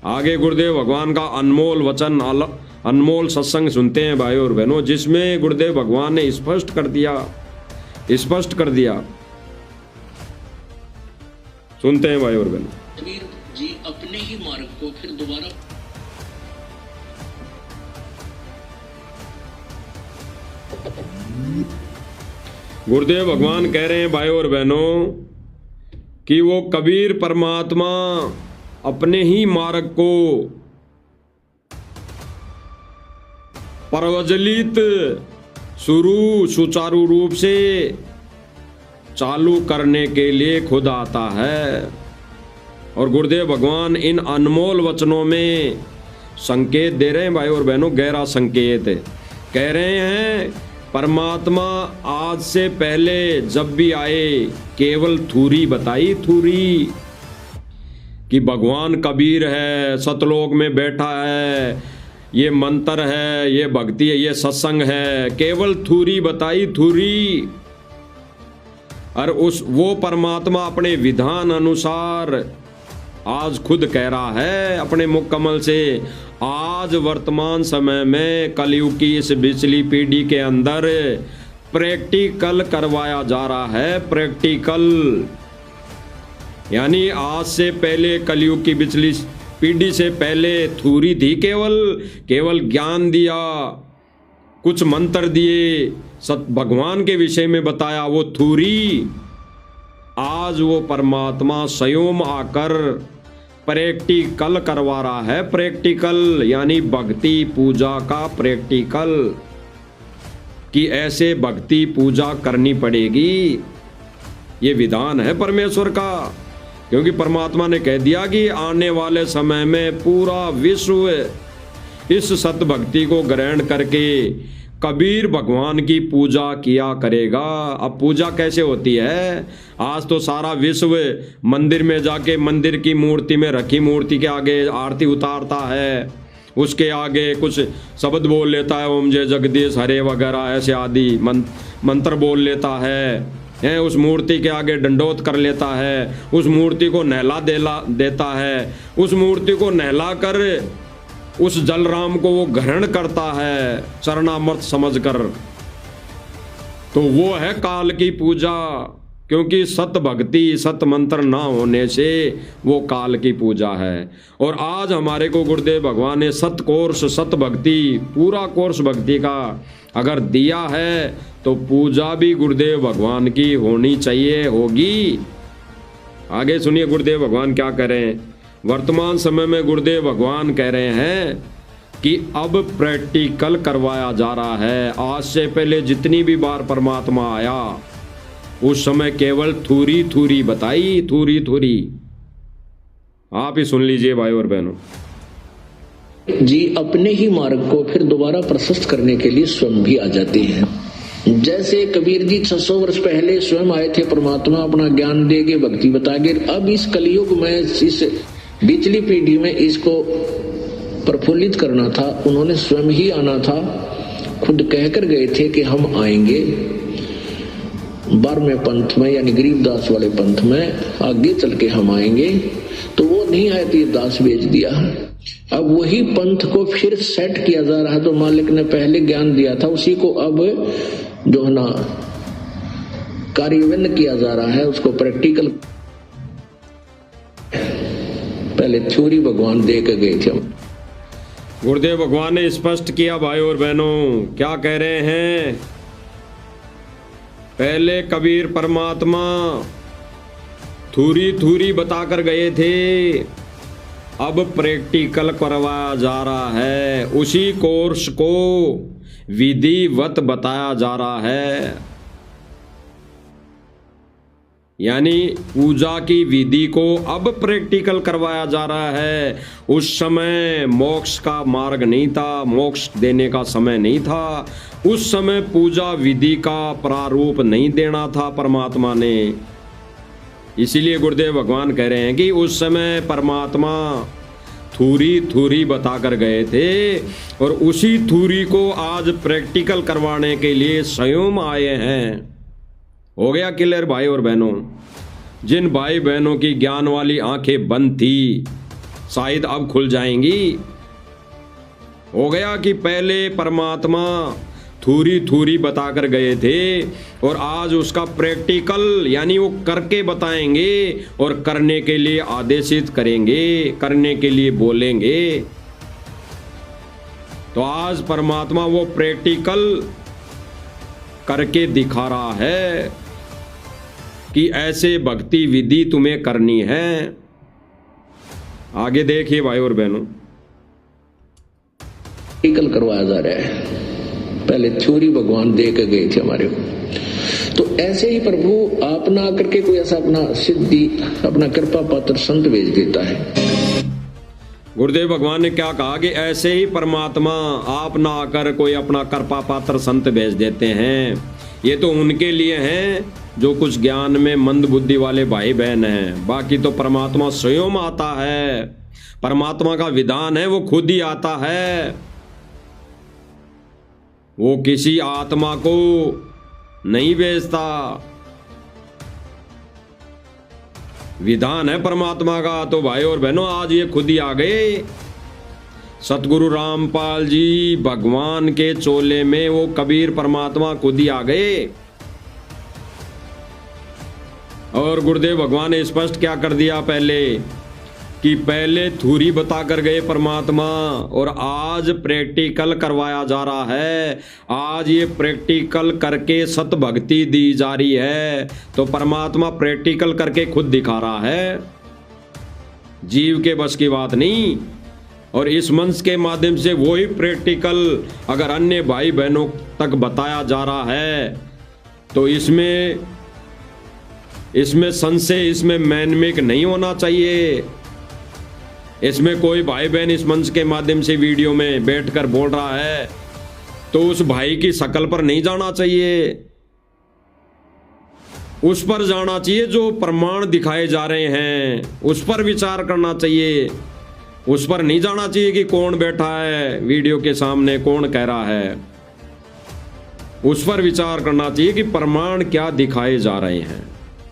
आगे गुरुदेव भगवान का अनमोल वचन, अनमोल सत्संग सुनते हैं भाई और बहनों, जिसमें गुरुदेव भगवान ने स्पष्ट कर दिया। सुनते हैं भाई और बहनों। कबीर जी अपने ही मार्ग को फिर दोबारा गुरुदेव भगवान कह रहे हैं भाई और बहनों कि वो कबीर परमात्मा अपने ही मार्ग को प्रज्वलित सुचारू रूप से चालू करने के लिए खुद आता है। और गुरुदेव भगवान इन अनमोल वचनों में संकेत दे रहे हैं भाई और बहनों, गहरा संकेत कह रहे हैं परमात्मा आज से पहले जब भी आए केवल थूरी बताई, थूरी कि भगवान कबीर है, सतलोक में बैठा है, ये मंत्र है, ये भक्ति है, ये सत्संग है, केवल थूरी बताई, थूरी। और वो परमात्मा अपने विधान अनुसार आज खुद कह रहा है अपने मुख कमल से, आज वर्तमान समय में कलयुग की इस पिछली पीढ़ी के अंदर प्रैक्टिकल करवाया जा रहा है। प्रैक्टिकल यानी आज से पहले कलयुग की पिछली पीढ़ी से पहले थूरी थी, केवल ज्ञान दिया, कुछ मंत्र दिए, भगवान के विषय में बताया, वो थूरी। आज वो परमात्मा स्वयं आकर प्रैक्टिकल करवा रहा है। प्रैक्टिकल यानी भक्ति पूजा का प्रैक्टिकल, कि ऐसे भक्ति पूजा करनी पड़ेगी। ये विधान है परमेश्वर का, क्योंकि परमात्मा ने कह दिया कि आने वाले समय में पूरा विश्व इस सत भक्ति को ग्रहण करके कबीर भगवान की पूजा किया करेगा। अब पूजा कैसे होती है? आज तो सारा विश्व मंदिर में जाके मंदिर की मूर्ति में रखी मूर्ति के आगे आरती उतारता है, उसके आगे कुछ शब्द बोल लेता है, ओम जय जगदीश हरे वगैरह ऐसे आदि मंत्र बोल लेता है, उस मूर्ति के आगे दंडोत कर लेता है, उस मूर्ति को नहला देता है, उस मूर्ति को नहला कर उस जलराम को वो ग्रहण करता है चरणामृत समझकर। तो वो है काल की पूजा, क्योंकि सत भक्ति सत मंत्र ना होने से वो काल की पूजा है। और आज हमारे को गुरुदेव भगवान ने सत कोर्स, सत भक्ति, पूरा कोर्स भक्ति का अगर दिया है तो पूजा भी गुरुदेव भगवान की होनी चाहिए, होगी। आगे सुनिए गुरुदेव भगवान क्या कह रहे हैं। वर्तमान समय में गुरुदेव भगवान कह रहे हैं कि अब प्रैक्टिकल करवाया जा रहा है। आज से पहले जितनी भी बार परमात्मा आया उस समय केवल थूरी थूरी बताई, थूरी थूरी। आप ही सुन लीजिए भाई और बहनों। जी अपने ही मार्ग को फिर दोबारा प्रशस्त करने के लिए स्वयं भी आ जाते हैं। जैसे कबीर जी 600 वर्ष पहले स्वयं आए थे, परमात्मा अपना ज्ञान देके भक्ति बतागे। अब इस कलयुग में इस पिछली पीढ़ी में इसको प्रफुल्लित करना था, उन्होंने स्वयं ही आना था। खुद कहकर गए थे कि हम आएंगे 12वें पंथ में, यानी गरीबदास वाले पंथ में आगे चल के हम आएंगे। तो वो नहीं आए तो ये दास भेज दिया। अब वही पंथ को फिर सेट किया जा रहा है। तो मालिक ने पहले ज्ञान दिया था, उसी को अब जो है ना कार्यान्वयन किया जा रहा है, उसको प्रैक्टिकल। पहले थ्योरी भगवान दे के गए थे। गुरुदेव भगवान ने स्पष्ट किया भाई और बहनों, क्या कह रहे हैं। पहले कबीर परमात्मा थूरी थूरी बताकर गए थे, अब प्रैक्टिकल करवाया जा रहा है। उसी कोर्स को विधिवत बताया जा रहा है, यानी पूजा की विधि को अब प्रैक्टिकल करवाया जा रहा है। उस समय मोक्ष का मार्ग नहीं था, मोक्ष देने का समय नहीं था। उस समय पूजा विधि का प्रारूप नहीं देना था परमात्मा ने। इसीलिए गुरुदेव भगवान कह रहे हैं कि उस समय परमात्मा थूरी थूरी बताकर गए थे, और उसी थूरी को आज प्रैक्टिकल करवाने के लिए स्वयं आए हैं। हो गया क्लियर भाई और बहनों। जिन भाई बहनों की ज्ञान वाली आंखें बंद थी, शायद अब खुल जाएंगी। हो गया कि पहले परमात्मा थूरी थूरी बताकर गए थे और आज उसका प्रैक्टिकल यानी वो करके बताएंगे और करने के लिए आदेशित करेंगे, करने के लिए बोलेंगे। तो आज परमात्मा वो प्रैक्टिकल करके दिखा रहा है कि ऐसे भक्ति विधि तुम्हें करनी है। आगे देखिए भाई और बहनों, प्रैक्टिकल करवाया जा रहा है। पहले थ्योरी भगवान दे के गए थे हमारे को, तो ऐसे ही प्रभु आप ना करके कोई ऐसा अपना सिद्धि, अपना कृपा पात्र संत भेज देता है। गुरुदेव भगवान ने क्या कहा कि ऐसे ही परमात्मा आप ना आकर कोई अपना कृपा पात्र संत भेज देते हैं। ये तो उनके लिए हैं जो कुछ ज्ञान में मंद बुद्धि वाले भाई बहन हैं, बाकी तो परमात्मा स्वयं आता है। परमात्मा का विधान है, वो खुद ही आता है। वो किसी आत्मा को नहीं भेजता, विधान है परमात्मा का। तो भाई और बहनों, आज ये खुद ही आ गए। सतगुरु रामपाल जी भगवान के चोले में वो कबीर परमात्मा खुद ही आ गए। और गुरुदेव भगवान ने स्पष्ट क्या कर दिया पहले कि पहले थ्योरी बता कर गए परमात्मा और आज प्रैक्टिकल करवाया जा रहा है। आज ये प्रैक्टिकल करके सत भक्ति दी जा रही है। तो परमात्मा प्रैक्टिकल करके खुद दिखा रहा है, जीव के बस की बात नहीं। और इस मंच के माध्यम से वही प्रैक्टिकल अगर अन्य भाई बहनों तक बताया जा रहा है तो इसमें संशय, इसमें मैनमेक नहीं होना चाहिए। इसमें कोई भाई बहन इस मंच के माध्यम से वीडियो में बैठकर बोल रहा है तो उस भाई की शक्ल पर नहीं जाना चाहिए, उस पर जाना चाहिए जो प्रमाण दिखाए जा रहे हैं, उस पर विचार करना चाहिए। उस पर नहीं जाना चाहिए कि कौन बैठा है वीडियो के सामने, कौन कह रहा है। उस पर विचार करना चाहिए कि प्रमाण क्या दिखाए जा रहे हैं।